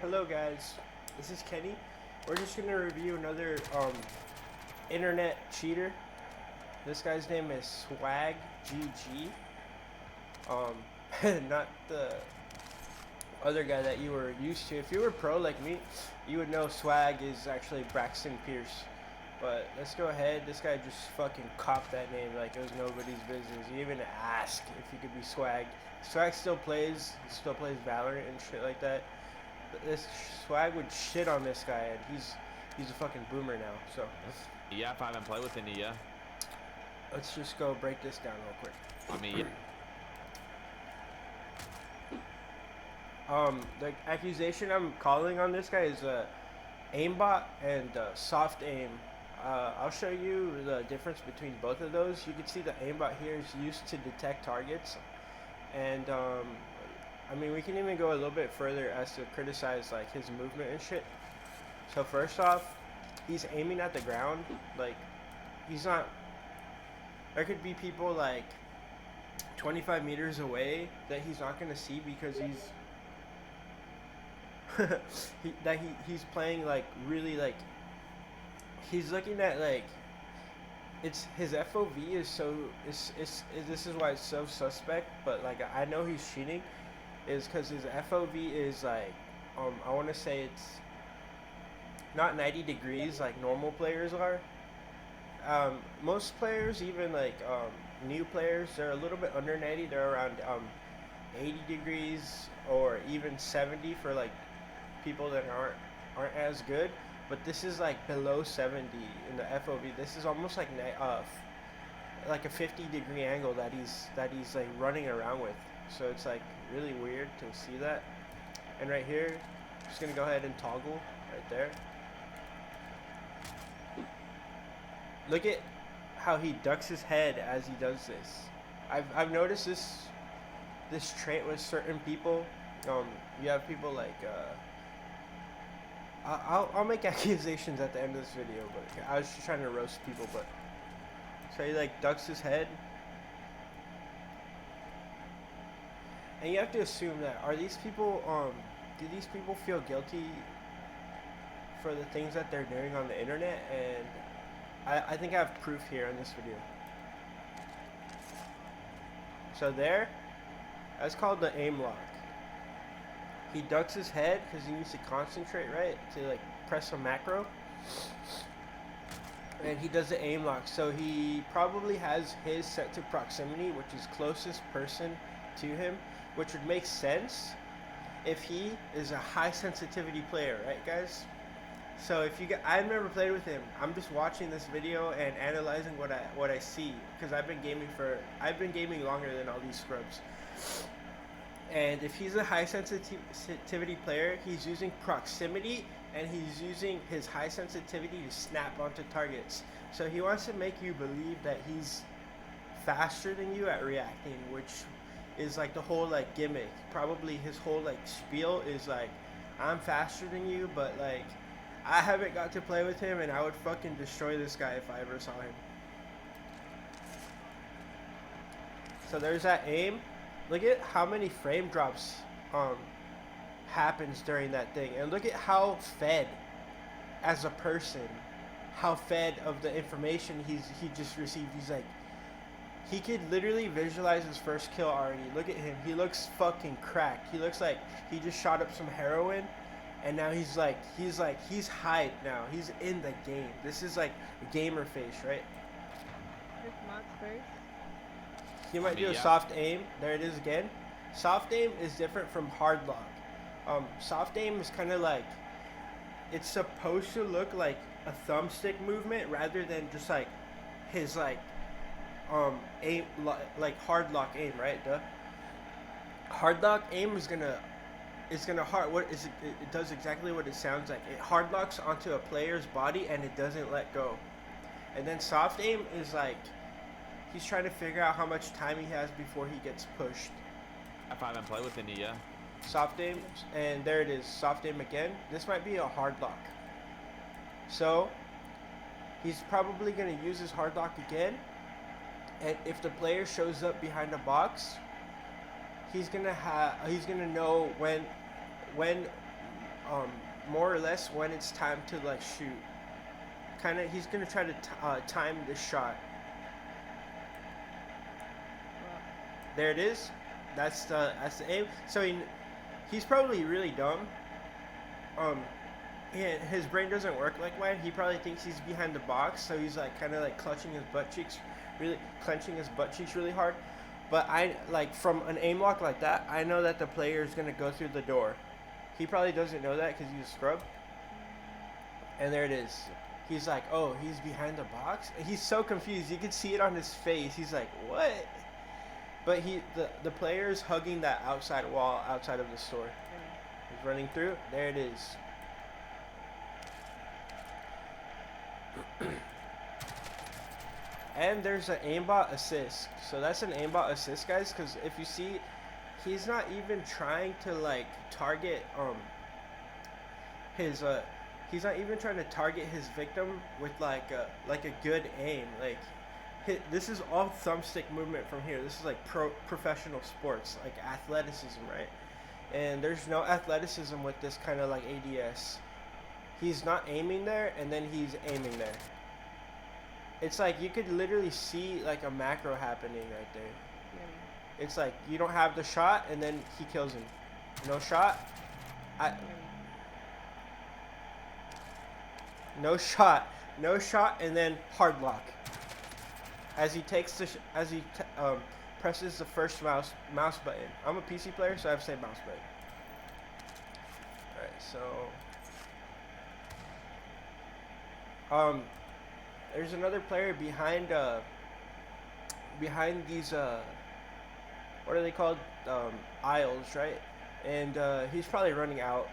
Hello guys, this is Kenny. We're just gonna review another internet cheater. This guy's name is Swagg GG. Not the other guy that you were used to. If you were pro like me, you would know Swagg is actually Braxton Pierce. But let's go ahead. This guy just fucking copped that name like it was nobody's business. He even asked if he could be Swagg. Swagg still plays. He still plays Valorant and shit like that. But this Swagg would shit on this guy, and he's a fucking boomer now. So Yeah, if I haven't played with Indy, yeah. let's just go break this down real quick. I mean, yeah. The accusation I'm calling on this guy is aimbot and soft aim. I'll show you the difference between both of those. You can see the aimbot here is used to detect targets, and I mean, we can even go a little bit further as to criticize like his movement and shit. So first off, he's aiming at the ground. Like, he's not. There could be people like 25 meters away that he's not gonna see because he's playing like really like. He's looking at like. It's his FOV is so this is why it's so suspect. But like I know he's cheating. Is because his FOV is like, I want to say it's not 90 degrees like normal players are. Most players, even like new players, they're a little bit under 90. They're around 80 degrees or even 70 for like people that aren't as good. But this is like below 70 in the FOV. This is almost like a 50-degree angle that he's like running around with. So it's like really weird to see that. And right here, I'm just gonna go ahead and toggle right there. Look at how he ducks his head as he does this. I've noticed this trait with certain people. You have people like I'll make accusations at the end of this video, but I was just trying to roast people. But so he like ducks his head. And you have to assume that are these people do these people feel guilty for the things that they're doing on the internet? And I think I have proof here in this video. So that's called the aim lock. He ducks his head because he needs to concentrate, right, to like press a macro. And he does the aim lock. So he probably has his set to proximity, which is closest person to him, which would make sense if he is a high sensitivity player, right guys? So if you get, I've never played with him. I'm just watching this video and analyzing what I see, because I've been gaming longer than all these scrubs. And if he's a high sensitivity player, he's using proximity and he's using his high sensitivity to snap onto targets. So he wants to make you believe that he's faster than you at reacting, which is like the whole like gimmick. Probably his whole like spiel is like, I'm faster than you, but like I haven't got to play with him and I would fucking destroy this guy if I ever saw him. So there's that aim. Look at how many frame drops happens during that thing, and look at how fed as a person, how fed of the information he just received. He's like, he could literally visualize his first kill already. Look at him. He looks fucking cracked. He looks like he just shot up some heroin, and now he's hyped now. He's in the game. This is like a gamer face, right? It's not space. He might do a soft aim. There it is again. Soft aim is different from hard lock. Soft aim is kind of like, it's supposed to look like a thumbstick movement rather than just like his like aim, like hard lock aim, right? Duh. Hard lock aim is gonna it does exactly what it sounds like. It hard locks onto a player's body and it doesn't let go. And then soft aim is like, he's trying to figure out how much time he has before he gets pushed. If I haven't played with Indy, yeah. Soft aim, and there it is, soft aim again. This might be a hard lock. So he's probably going to use his hard lock again, and if the player shows up behind a box, he's gonna know when more or less when it's time to like shoot. Kind of, he's gonna try to time the shot. Well, There it is. That's the aim. So he's probably really dumb. Um, his brain doesn't work like mine. He probably thinks he's behind the box, so he's like kind of like clutching his butt cheeks, really clenching his butt cheeks really hard. But I like from an aim lock like that, I know that the player is gonna go through the door. He probably doesn't know that because he's a scrub. And there it is. He's like, oh, he's behind the box. And he's so confused. You can see it on his face. He's like, what? But the player is hugging that outside wall outside of the store. yeah. He's running through. There it is. And there's an aimbot assist. So that's an aimbot assist, guys, because if you see, he's not even trying to like target his he's not even trying to target his victim with like a good aim. Like this is all thumbstick movement from here. This is like professional sports, like athleticism, right? And there's no athleticism with this kind of like ADS. He's not aiming there, and then he's aiming there. It's like you could literally see like a macro happening right there. Yeah. It's like you don't have the shot, and then he kills him. No shot. No shot. No shot, and then hard lock. As he takes the presses the first mouse button. I'm a PC player, so I have to say mouse button. All right, so there's another player behind these what are they called, aisles, right? And he's probably running out.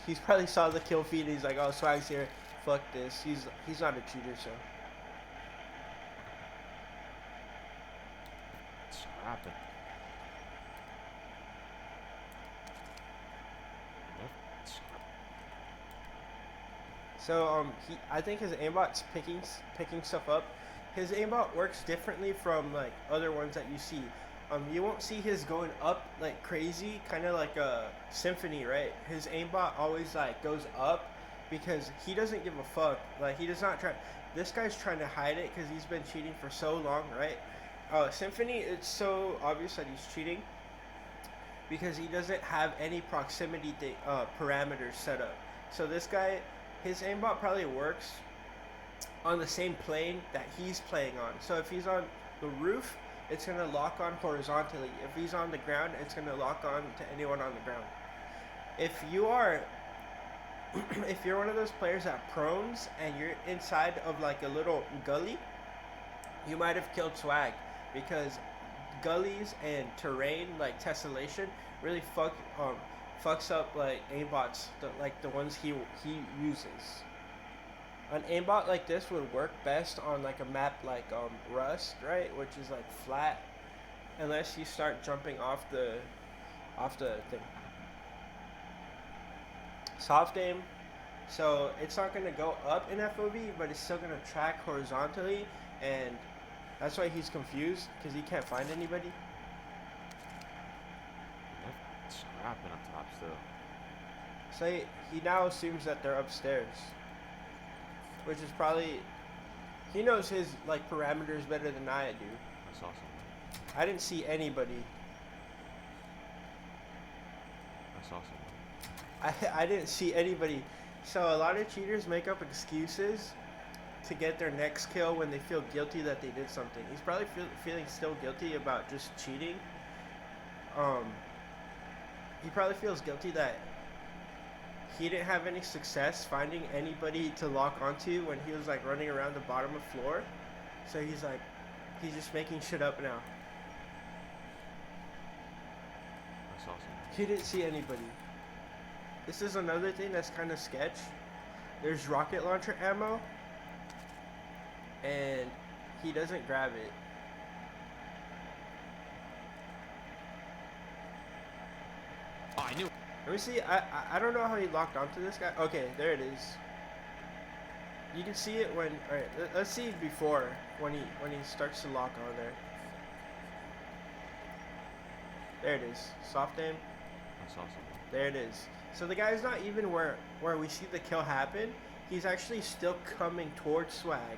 He's probably saw the kill feed and he's like, oh, Swagg's here, fuck this. He's not a cheater, so What's happening? So I think his aimbot's picking stuff up. His aimbot works differently from like other ones that you see. You won't see his going up like crazy, kind of like a symphony, right? His aimbot always like goes up because he doesn't give a fuck. Like he does not try. This guy's trying to hide it because he's been cheating for so long, right? Symphony, it's so obvious that he's cheating because he doesn't have any proximity parameters set up. So this guy, his aimbot probably works on the same plane that he's playing on. So if he's on the roof, it's going to lock on horizontally. If he's on the ground, it's going to lock on to anyone on the ground. If you are if you're one of those players that prones and you're inside of like a little gully, you might have killed Swagg because gullies and terrain like tessellation really fucks up like aimbots, like the ones he uses. An aimbot like this would work best on like a map like Rust, right, which is like flat, unless you start jumping off the thing. Soft aim, so it's not gonna go up in FOV, but it's still gonna track horizontally, and that's why he's confused because he can't find anybody. What's happening up top still? So he now assumes that they're upstairs, which is probably, he knows his like parameters better than I do. That's awesome. I didn't see anybody. That's awesome. I didn't see anybody. So a lot of cheaters make up excuses to get their next kill when they feel guilty that they did something. He's probably feeling still guilty about just cheating. He probably feels guilty that he didn't have any success finding anybody to lock onto when he was like running around the bottom of floor. So he's just making shit up now. That's awesome. He didn't see anybody. This is another thing that's kind of sketch. There's rocket launcher ammo, and he doesn't grab it. Oh, I knew. Let me see. I don't know how he locked onto this guy. Okay, there it is. You can see it when. All right, let's see before when he starts to lock on there. There it is. Soft aim. That's awesome. There it is. So the guy's not even where we see the kill happen. He's actually still coming towards Swagg.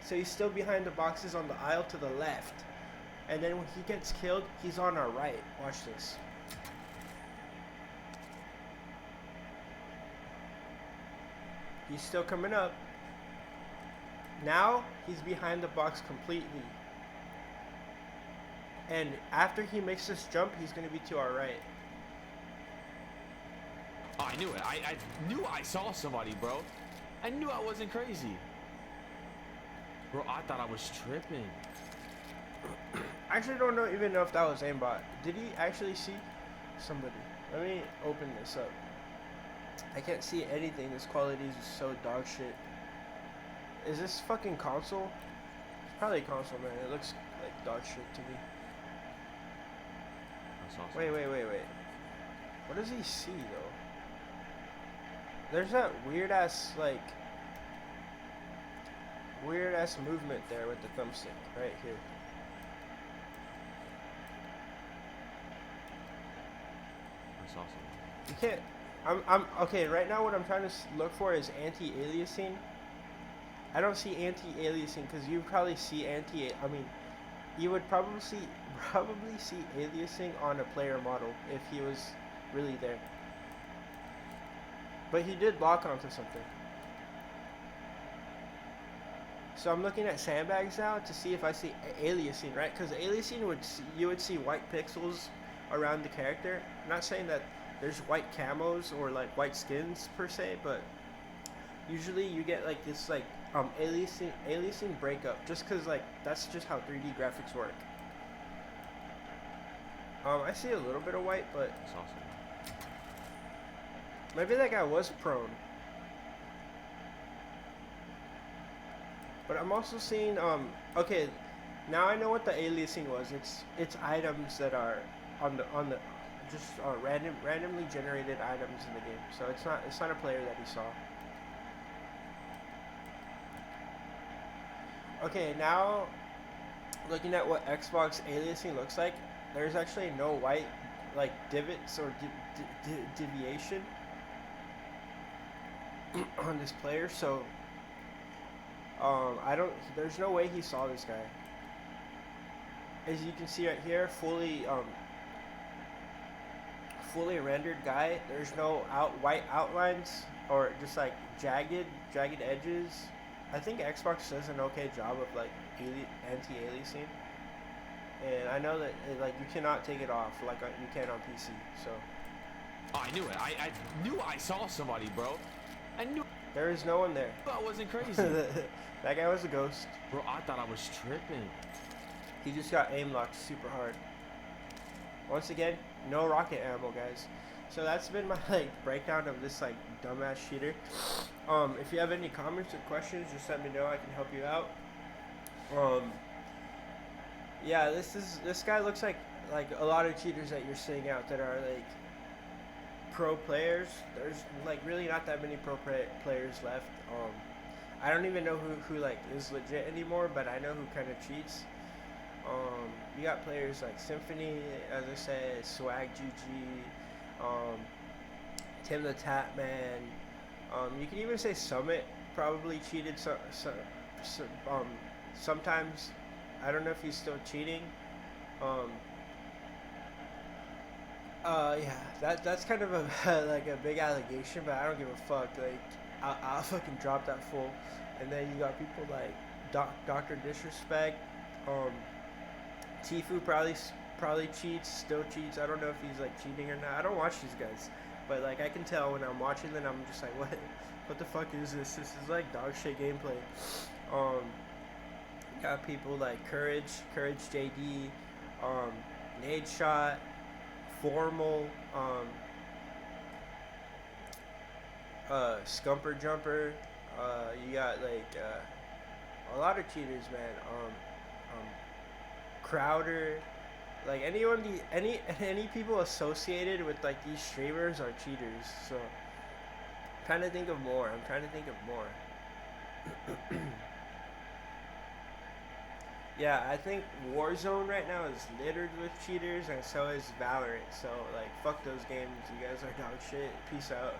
So he's still behind the boxes on the aisle to the left. And then when he gets killed, he's on our right. Watch this. He's still coming up. Now he's behind the box completely. And after he makes this jump, he's going to be to our right. Oh, I knew it. I knew I saw somebody, bro. I knew I wasn't crazy. Bro, I thought I was tripping. I actually don't even know if that was aimbot. Did he actually see somebody? Let me open this up. I can't see anything. This quality is so dog shit. Is this fucking console? It's probably a console, man. It looks like dog shit to me. That's awesome. Wait. What does he see, though? There's that weird ass movement there with the thumbstick right here. That's awesome. You can't. I'm okay. Right now, what I'm trying to look for is anti-aliasing. I don't see anti-aliasing because you probably see you would probably see aliasing on a player model if he was really there. But he did lock onto something. So I'm looking at sandbags now to see if I see aliasing, right? Because aliasing you would see white pixels around the character. I'm not saying that there's white camos or like white skins per se, but usually you get like this aliasing breakup just because like that's just how 3D graphics work. I see a little bit of white, but That's awesome. maybe that guy was prone. But I'm also seeing okay, now I know what the aliasing was. It's items that are on the just randomly generated items in the game. So it's not a player that he saw. Okay, now looking at what Xbox aliasing looks like, there's actually no white like divots or deviation on this player, so there's no way he saw this guy. As you can see right here, fully rendered guy. There's no white outlines or just like jagged edges. I think Xbox does an okay job of like anti-aliasing, and I know that like you cannot take it off like you can on PC. So Oh, I knew it. I knew I saw somebody, bro. I knew there is no one there. I wasn't crazy. That guy was a ghost. Bro, I thought I was tripping. He just got aim locked super hard. Once again, no rocket ammo, guys. So that's been my like breakdown of this like dumbass cheater. If you have any comments or questions, just let me know. I can help you out. Yeah, this guy looks like a lot of cheaters that you're seeing out that are like pro players. There's like really not that many pro players left. I don't even know who like is legit anymore, but I know who kind of cheats. You got players like Symphony, as I said, Swagg GG, Tim the Tap Man. You can even say Summit probably cheated sometimes. I don't know if he's still cheating. Yeah, that's kind of a like a big allegation, but I don't give a fuck. Like, I'll fucking drop that fool. And then you got people like Dr. Disrespect. Tifu probably cheats, still cheats. I don't know if he's like cheating or not. I don't watch these guys, but like I can tell when I'm watching them. I'm just like, what the fuck is this? This is like dog shit gameplay. Got people like Courage JD, Nade Shot, Formal, Scumper Jumper. You got like a lot of cheaters, man. Crowder, like any people associated with like these streamers are cheaters. So I'm trying to think of more. Yeah, I think Warzone right now is littered with cheaters, and so is Valorant. So like, fuck those games. You guys are dog shit. Peace out.